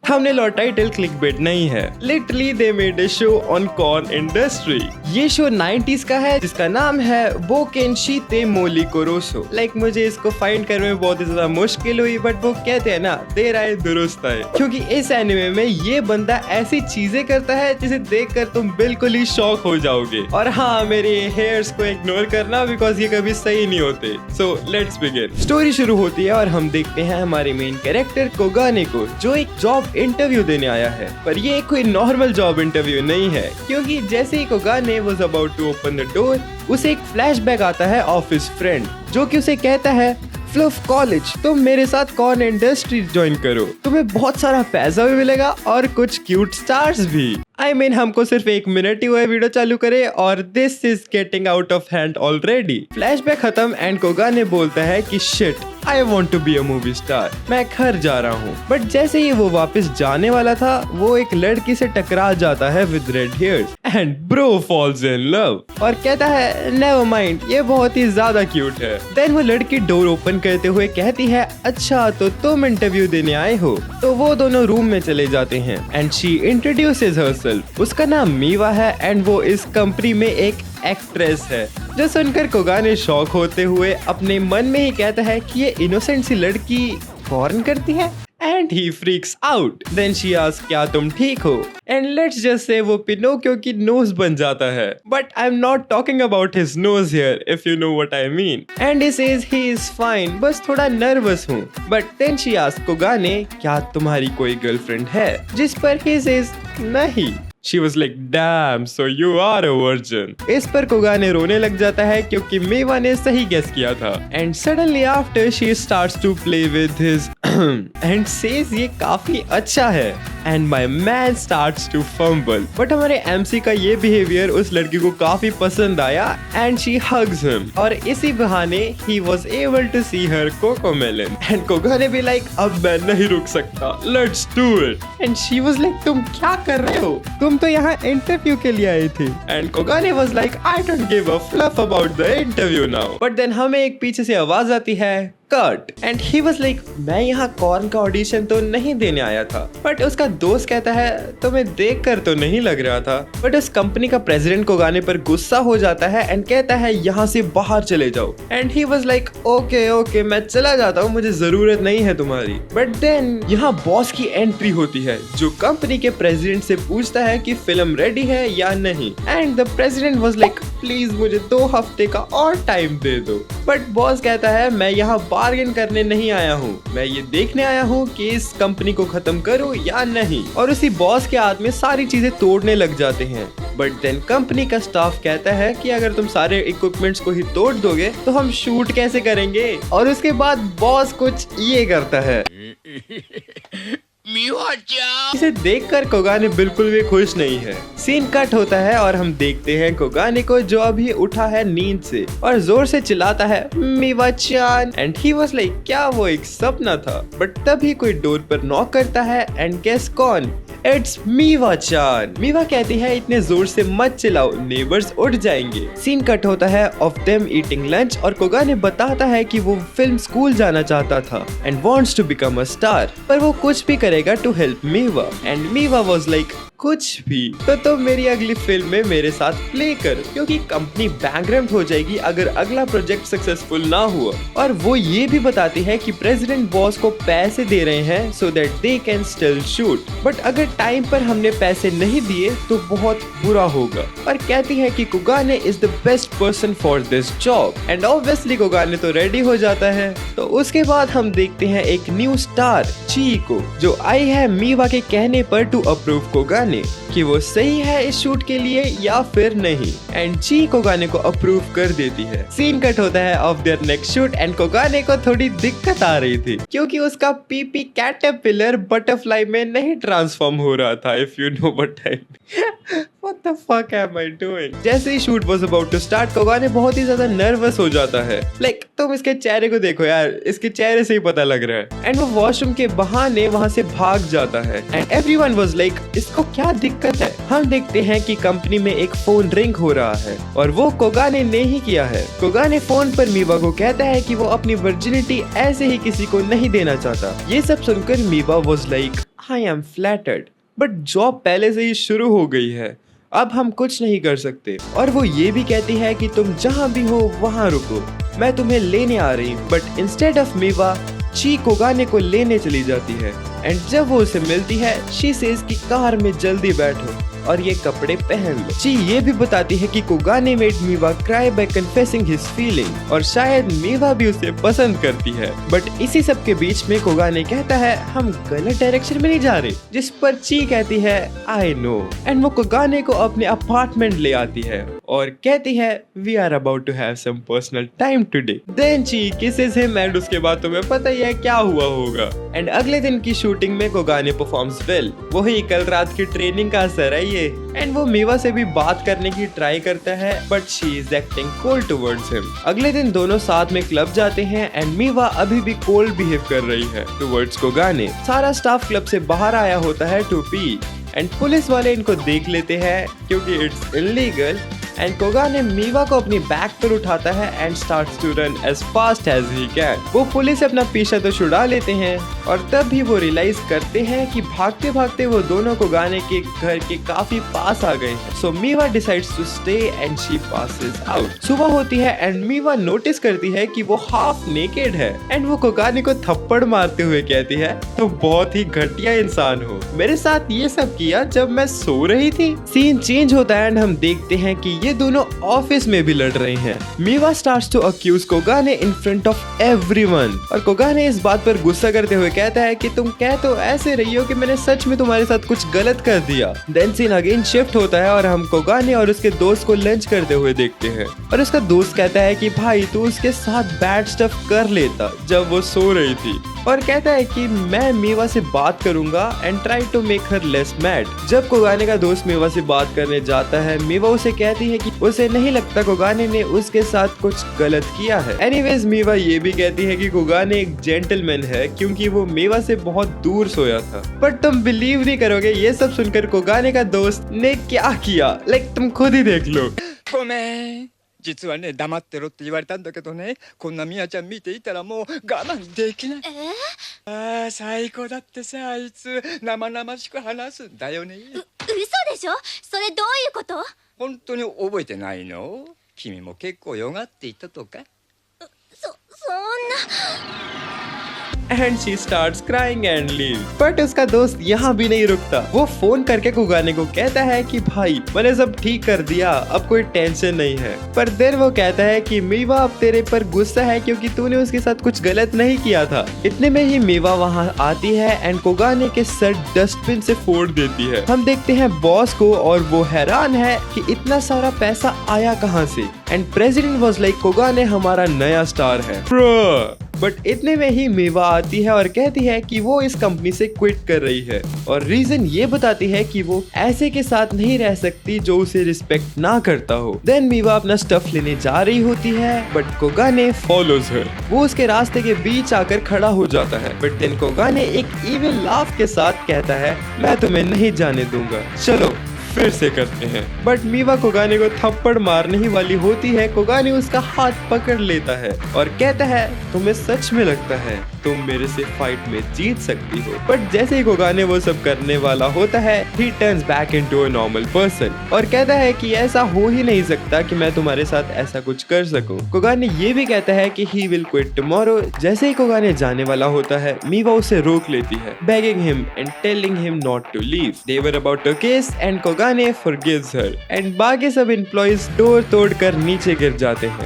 Thumbnail और title clickbait नहीं है। Literally they made a show on corn industry. ये शो 90s का है जिसका नाम है बोकेनशी ते मोली कोरोसो। लाइक मुझे इसको फाइंड करने में बहुत ही ज्यादा मुश्किल हुई, बट वो कहते हैं ना, देर आए दुरुस्त आए, क्योंकि इस एनिमे में ये बंदा ऐसी चीजें करता है जिसे देखकर तुम बिल्कुल ही शॉक हो जाओगे। और हाँ, मेरे हेयर्स को इग्नोर करना बिकॉज ये कभी सही नहीं होते। So let's begin. स्टोरी शुरू होती है और हम देखते हैं हमारे मेन कैरेक्टर कोगाने को, जो एक जॉब इंटरव्यू देने आया है। पर ये कोई नॉर्मल जॉब इंटरव्यू नहीं है, क्योंकि जैसे ही Kogane was about to open the door, उसे एक फ्लैशबैक आता है ऑफ हिज फ्रेंड, जो कि उसे कहता है, फ्लफ कॉलेज, तुम मेरे साथ कॉर्न इंडस्ट्री ज्वाइन करो, तुम्हें बहुत सारा पैसा भी मिलेगा और कुछ क्यूट स्टार्स भी। I mean, हमको सिर्फ 1 मिनट ही हुआ है वीडियो चालू करे और this is getting out of hand already. Flashback खत्म एंड कोगाने बोलता है कि shit, I want to be a movie star, मैं घर जा रहा हूँ। बट जैसे ही वो वापस जाने वाला था, वो एक लड़की से टकरा जाता है with red hairs and bro falls in love और कहता है नेवर माइंड, ये बहुत ही ज्यादा क्यूट है। देन वो लड़की डोर ओपन करते हुए कहती है, अच्छा तो तुम इंटरव्यू देने आए हो। तो वो दोनों रूम में चले जाते हैं एंड शी इंट्रोड्यूसेस हरसेल्फ। उसका नाम मीवा है एंड वो इस कंपनी में एक एक्ट्रेस है। जो सुनकर कोगाने शॉक होते हुए अपने मन में ही कहता है कि ये इनोसेंट सी लड़की फॉरेन करती है and he freaks out. Then she asks, क्या तुम ठीक हो? एंड लेट्स जस्ट से वो पिनोकियो की नोज बन जाता है। But I am not talking about his nose here, if you know what I mean. And he says he is fine, बस थोड़ा नर्वस हूँ। बट देन शी आस्क्स कोगाने, क्या तुम्हारी कोई गर्लफ्रेंड है? जिस पर ही सेज नहीं। She was like, damn, so you are a virgin. इस पर कोगाने रोने लग जाता है क्योंकि मेवा ने सही गेस किया था। And suddenly after she starts to play with his and says ये काफी अच्छा है। And my man starts to fumble. But हमारे MC का ये बिहेवियर उस लड़की को काफी पसंद आया and she hugs him. और इसी बहाने he was able to see her cocomelon. And कोगाने भी like, अब मैं नहीं रुक सकता, let's do it. And she was like, तुम क्या कर रहे हो? तुम तो यहाँ इंटरव्यू के लिए आए थे। And Kogane was like, I don't give a fluff about the interview now. But then हमें एक पीछे से आवाज आती है, cut. And he was like, मैं यहाँ कॉर्न का ऑडिशन तो नहीं देने आया था। बट उसका दोस्त कहता है, तुम्हें देखकर तो नहीं लग रहा था। बट उस कंपनी का प्रेसिडेंट कोगाने पर गुस्सा हो जाता है एंड कहता है, यहाँ से बाहर चले जाओ। And he was like, okay okay, मैं चला जाता हूँ, मुझे जरूरत नहीं है तुम्हारी। बट देन यहाँ बॉस की एंट्री होती है, जो कंपनी के प्रेसिडेंट से पूछता है कि फिल्म रेडी है या नहीं। And the president was like, please मुझे 2 हफ्ते का और टाइम दे दो। बट बॉस कहता है, मैं यहाँ बार्गेन करने नहीं आया हूँ, मैं ये देखने आया हूँ कि इस कंपनी को खत्म करूँ या नहीं। और उसी बॉस के हाथ में सारी चीजें तोड़ने लग जाते हैं। बट देन कंपनी का स्टाफ कहता है कि अगर तुम सारे इक्विपमेंट्स को ही तोड़ दोगे तो हम शूट कैसे करेंगे। और उसके बाद बॉस कुछ ये करता है। इसे देखकर कोगाने बिल्कुल भी खुश नहीं है। सीन कट होता है और हम देखते हैं कोगाने को, जो अभी उठा है नींद से और जोर से चिल्लाता है, मीवा-चान। एंड ही वाज लाइक, क्या वो एक सपना था? बट तभी कोई डोर पर नॉक करता है एंड गेस कौन? इट्स मीवा-चान। मीवा कहती है, इतने जोर से मत चिल्लाओ, नेबर्स उठ जाएंगे। सीन कट होता है ऑफ देम ईटिंग लंच और कोगाने बताता है कि वो फिल्म स्कूल जाना चाहता था and wants to become a star, पर वो कुछ भी करेगा to help Miwa. And Miwa was like, कुछ भी तो तुम मेरी अगली फिल्म में मेरे साथ प्ले करो, क्योंकि कंपनी बैंकरप्ट हो जाएगी अगर अगला प्रोजेक्ट सक्सेसफुल ना हुआ। और वो ये भी बताती है कि प्रेसिडेंट बॉस को पैसे दे रहे हैं so that they can still shoot, but अगर टाइम पर हमने पैसे नहीं दिए तो बहुत बुरा होगा। और कहती है कि Kogane is the best person for this job. And obviously Kogane तो रेडी हो जाता है। तो उसके बाद हम देखते हैं एक न्यू स्टार चीको, जो आई है मीवा के कहने पर टू अप्रूव कोगाने कि वो सही है इस शूट के लिए या फिर नहीं। एंड ची कोगाने को अप्रूव कर देती है। सीन कट होता है of their next shoot and Kogane को थोड़ी दिक्कत आ रही थी, क्योंकि उसका पीपी कैटरपिलर बटरफ्लाई में नहीं ट्रांसफॉर्म हो रहा था, if you know what I mean. What the fuck am I doing? जैसे ही shoot was about to start, Kogane बहुत ही ज्यादा नर्वस हो जाता है। तुम इसके चेहरे को देखो यार, इसके चेहरे से ही पता लग रहा है। एंड वो वॉशरूम के बहाने वहाँ से भाग जाता है। एंड everyone was like, इसको क्या दिक्कत है? हम देखते हैं कि कंपनी में एक फोन रिंग हो रहा है और वो कोगाने ने ही किया है। कोगाने फोन पर मीवा को कहता है कि वो अपनी वर्जिनिटी ऐसे ही किसी को नहीं देना चाहता। ये सब सुनकर मीवा was like, I am flattered, but job पहले से ही शुरू हो गई है, अब हम कुछ नहीं कर सकते। और वो ये भी कहती है कि तुम जहाँ भी हो वहाँ रुको, मैं तुम्हें लेने आ रही हूँ। बट इंस्टेड ऑफ मीवा, ची कोगाने को लेने चली जाती है एंड जब वो उसे मिलती है शी सेज कि कार में जल्दी बैठो और ये कपड़े पहन लो। ची ये भी बताती है कि Kogane made Miwa cry by confessing his feeling और शायद मीवा भी उसे पसंद करती है। बट इसी सब के बीच में कोगाने कहता है हम गलत डायरेक्शन में नहीं जा रहे, जिस पर ची कहती है आई नो एंड वो कोगाने को अपने अपार्टमेंट ले आती है और कहती है we are about to have some personal time today. Then she kisses him and उसके बाद तुम्हें पता ही है क्या हुआ होगा। एंड अगले दिन की शूटिंग में कोगाने परफॉर्म्स वेल, वही कल रात की ट्रेनिंग का असर है ये। एंड वो मीवा से भी बात करने की ट्राई करता है but she is acting cold towards him. अगले दिन दोनों साथ में क्लब जाते हैं एंड मीवा अभी भी कोल्ड बिहेव कर रही है टुवर्ड्स कोगाने। सारा स्टाफ क्लब से बाहर आया होता है टू पी एंड पुलिस वाले इनको देख लेते हैं क्योंकि it's illegal. And Kogane Miwa को अपनी बैक पर उठाता है and starts to run as fast as he can. वो पुलिस अपना पीछा तो छुड़ा लेते हैं और तब भी वो रियलाइज करते हैं कि भागते भागते वो दोनों कोगाने के घर के काफी पास आ गए हैं। So Miwa decides to stay and she passes out. सुबह होती है एंड मीवा नोटिस करती है कि वो हाफ नेकेड है एंड वो कोगाने को थप्पड़ मारते हुए कहती है तो बहुत ही घटिया इंसान हो, मेरे साथ ये सब किया जब मैं सो रही थी। सीन चेंज होता है एंड हम देखते हैं कि ये दोनों ऑफिस में भी लड़ रहे हैं। Miwa starts to accuse Kogane in front of everyone और कोगाने इस बात पर गुस्सा करते हुए कहता है कि तुम कह तो ऐसे रही हो कि मैंने सच में तुम्हारे साथ कुछ गलत कर दिया। देन सीन अगेन शिफ्ट होता है और हम कोगाने और उसके दोस्त को लंच करते हुए देखते हैं और उसका दोस्त कहता है कि भाई तू उसके साथ बैड स्टफ कर लेता जब वो सो रही थी और कहता है कि मैं मीवा से बात करूंगा and try to make her less mad. जब कोगाने का दोस्त मीवा से बात करने जाता है मीवा उसे कहती है कि उसे नहीं लगता कोगाने ने उसके साथ कुछ गलत किया है। एनीवेज मीवा ये भी कहती है कि कोगाने एक जेंटलमैन है क्योंकि वो मीवा से बहुत दूर सोया था। बट तुम बिलीव नहीं करोगे ये सब सुनकर कोगाने का दोस्त ने क्या किया, लाइक तुम खुद ही देख लो। ごめん実はね黙ってろって言われたんだけどねこんなミヤちゃん見ていたらもう我慢できないああ最高だってさあいつ生々しく話すんだよね嘘でしょそれどういうこと？本当に覚えてないの君も結構よがっていたとかそんなएंड she starts crying and leave. But उसका दोस्त यहाँ भी नहीं रुकता, वो फोन करके कोगाने को कहता है कि भाई मैंने सब ठीक कर दिया, अब कोई टेंशन नहीं है। पर देन वो कहता है कि मीवा अब तेरे पर गुस्सा है क्योंकि तूने उसके साथ कुछ गलत नहीं किया था। इतने में ही मीवा वहाँ आती है एंड कोगाने के सर डस्टबिन से फोड़ देती है। हम देखते हैं बॉस को और वो हैरान है कि इतना सारा पैसा आया कहाँ से एंड प्रेसिडेंट वाज लाइक कोगाने हमारा नया स्टार है। बट इतने में ही मीवा आती है और कहती है कि वो इस कंपनी से क्विट कर रही है और रीजन ये बताती है कि वो ऐसे के साथ नहीं रह सकती जो उसे रिस्पेक्ट ना करता हो। देन मीवा अपना स्टफ लेने जा रही होती है बट कोगाने फॉलोज हर। वो उसके रास्ते के बीच आकर खड़ा हो जाता है बट देन कोगाने एक इविल लाफ के साथ कहता है मैं तुम्हें नहीं जाने दूंगा, चलो फिर से करते हैं। बट मीवा कोगाने को थप्पड़ मारने ही वाली होती है। कोगाने उसका हाथ पकड़ लेता है और कहता है तुम्हें सच में लगता है तुम मेरे से फाइट में जीत सकती हो। बट जैसे ही कोगाने वो सब करने वाला होता है ही turns back into a normal person और कहता है कि ऐसा हो ही नहीं सकता कि मैं तुम्हारे साथ ऐसा कुछ कर सकूं। कोगाने ये भी कहता है कि ही विल क्विट टुमारो। जैसे ही कोगाने जाने वाला होता है मीवा उसे रोक लेती है begging him and telling him not to leave. They were about to kiss and Kogane forgives her and बाकी सब एम्प्लॉइज डोर तोड़ कर नीचे गिर जाते हैं।